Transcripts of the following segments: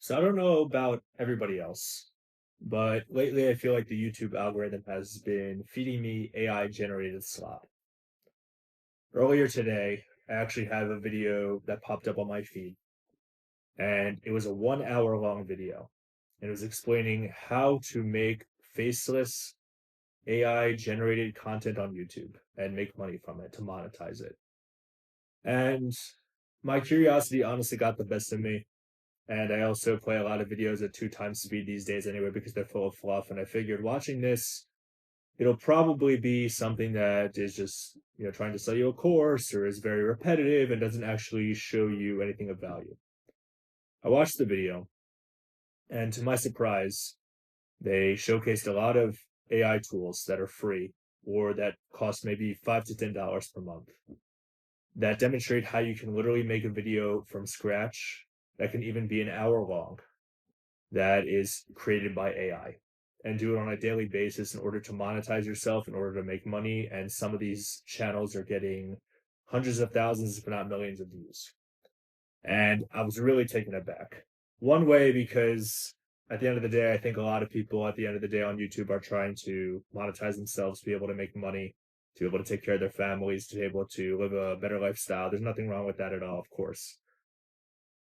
So I don't know about everybody else, but lately I feel like the YouTube algorithm has been feeding me AI generated slop. Earlier today, I actually have a video that popped up on my feed, and it was a 1 hour long video. And it was explaining how to make faceless AI generated content on YouTube and make money from it to monetize it. And my curiosity honestly got the best of me. And I also play a lot of videos at 2 times speed these days anyway because they're full of fluff. And I figured watching this, it'll probably be something that is just, trying to sell you a course or is very repetitive and doesn't actually show you anything of value. I watched the video, and to my surprise, they showcased a lot of AI tools that are free or that cost maybe $5 to $10 per month that demonstrate how you can literally make a video from scratch that can even be an hour long that is created by AI and do it on a daily basis in order to monetize yourself, in order to make money. And some of these channels are getting hundreds of thousands, if not millions of views. And I was really taken aback. One way, because at the end of the day, I think a lot of people at the end of the day on YouTube are trying to monetize themselves, to be able to make money, to be able to take care of their families, to be able to live a better lifestyle. There's nothing wrong with that at all, of course.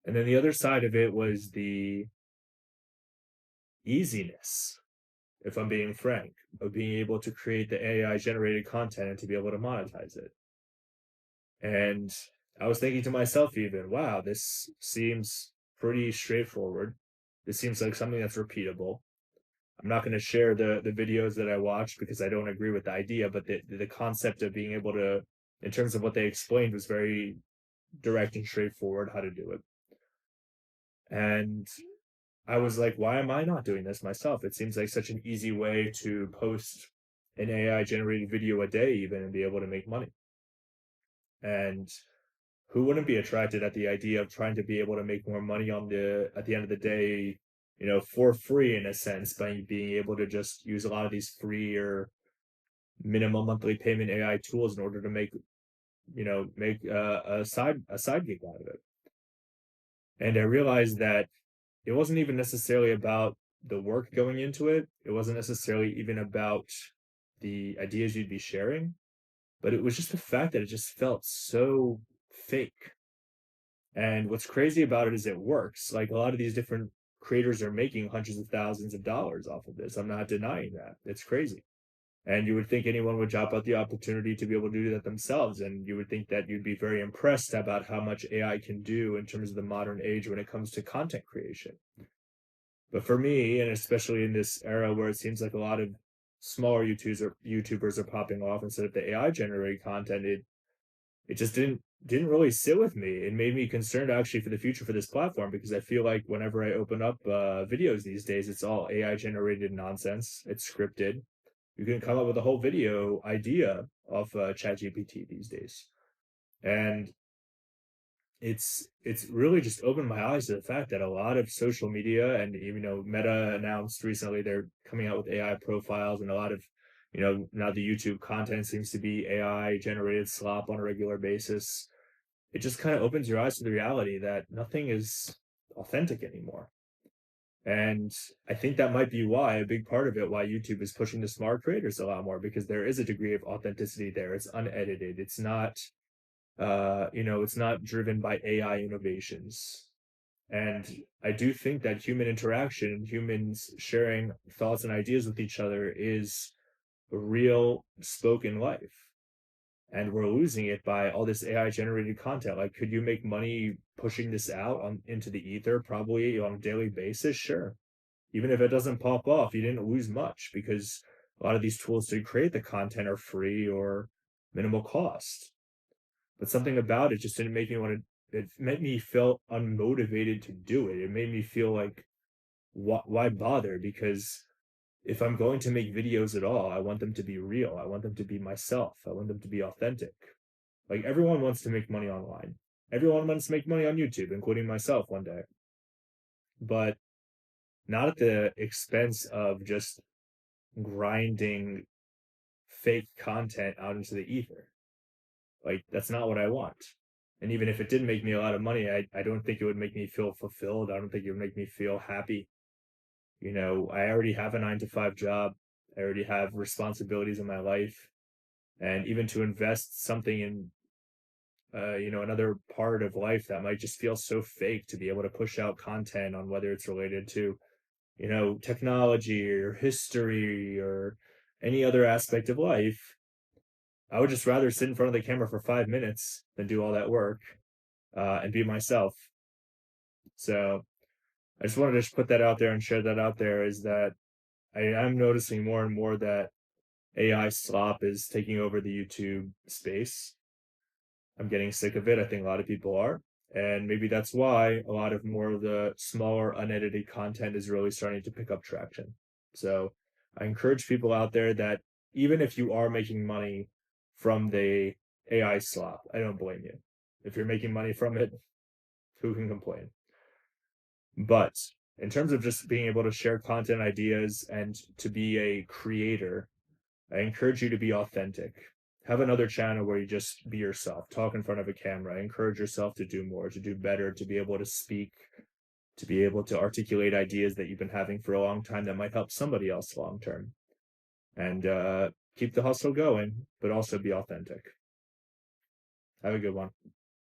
And then the other side of it was the easiness, if I'm being frank, of being able to create the AI generated content and to be able to monetize it. And I was thinking to myself, even, wow, this seems pretty straightforward. This seems like something that's repeatable. I'm not going to share the videos that I watched because I don't agree with the idea, but the concept of being able to, in terms of what they explained, was very direct and straightforward how to do it. And I was like, why am I not doing this myself? It seems like such an easy way to post an AI generated video a day, even, and be able to make money. And who wouldn't be attracted at the idea of trying to be able to make more money at the end of the day, for free in a sense, by being able to just use a lot of these free or minimum monthly payment AI tools in order to make a side gig out of it. And I realized that it wasn't even necessarily about the work going into it. It wasn't necessarily even about the ideas you'd be sharing, but it was just the fact that it just felt so fake. And what's crazy about it is it works. Like, a lot of these different creators are making hundreds of thousands of dollars off of this. I'm not denying that. It's crazy. And you would think anyone would drop out the opportunity to be able to do that themselves. And you would think that you'd be very impressed about how much AI can do in terms of the modern age when it comes to content creation. But for me, and especially in this era where it seems like a lot of smaller YouTubers are popping off instead of the AI generated content, it just didn't really sit with me. It made me concerned actually for the future for this platform, because I feel like whenever I open up videos these days, it's all AI generated nonsense. It's scripted. You can come up with a whole video idea off ChatGPT these days, and it's really just opened my eyes to the fact that a lot of social media, and even Meta announced recently they're coming out with AI profiles, and a lot of now the YouTube content seems to be AI generated slop on a regular basis. It just kind of opens your eyes to the reality that nothing is authentic anymore. And I think that might be why, a big part of it, why YouTube is pushing the smart creators a lot more, because there is a degree of authenticity there. It's unedited. It's not driven by AI innovations. And I do think that human interaction, humans sharing thoughts and ideas with each other, is a real spoken life. And we're losing it by all this AI generated content. Like, could you make money pushing this out into the ether? Probably on a daily basis, sure. Even if it doesn't pop off, you didn't lose much, because a lot of these tools to create the content are free or minimal cost. But something about it just didn't make me want to. It made me feel unmotivated to do it. It made me feel like, why bother? Because if I'm going to make videos at all, I want them to be real. I want them to be myself. I want them to be authentic. Like, everyone wants to make money online. Everyone wants to make money on YouTube, including myself one day. But not at the expense of just grinding fake content out into the ether. Like, that's not what I want. And even if it did make me a lot of money, I don't think it would make me feel fulfilled. I don't think it would make me feel happy. You know, I already have a 9 to 5 job. I already have responsibilities in my life. And even to invest something in, another part of life that might just feel so fake, to be able to push out content on whether it's related to, technology or history or any other aspect of life, I would just rather sit in front of the camera for 5 minutes than do all that work, and be myself. So I just wanted to just put that out there and share that out there, is that I am noticing more and more that AI slop is taking over the YouTube space. I'm getting sick of it. I think a lot of people are. And maybe that's why a lot of more of the smaller, unedited content is really starting to pick up traction. So I encourage people out there that even if you are making money from the AI slop, I don't blame you. If you're making money from it, who can complain? But in terms of just being able to share content ideas and to be a creator, I encourage you to be authentic. Have another channel where you just be yourself, talk in front of a camera. Encourage yourself to do more, to do better, to be able to speak, to be able to articulate ideas that you've been having for a long time that might help somebody else long term. And keep the hustle going, but also be authentic. Have a good one.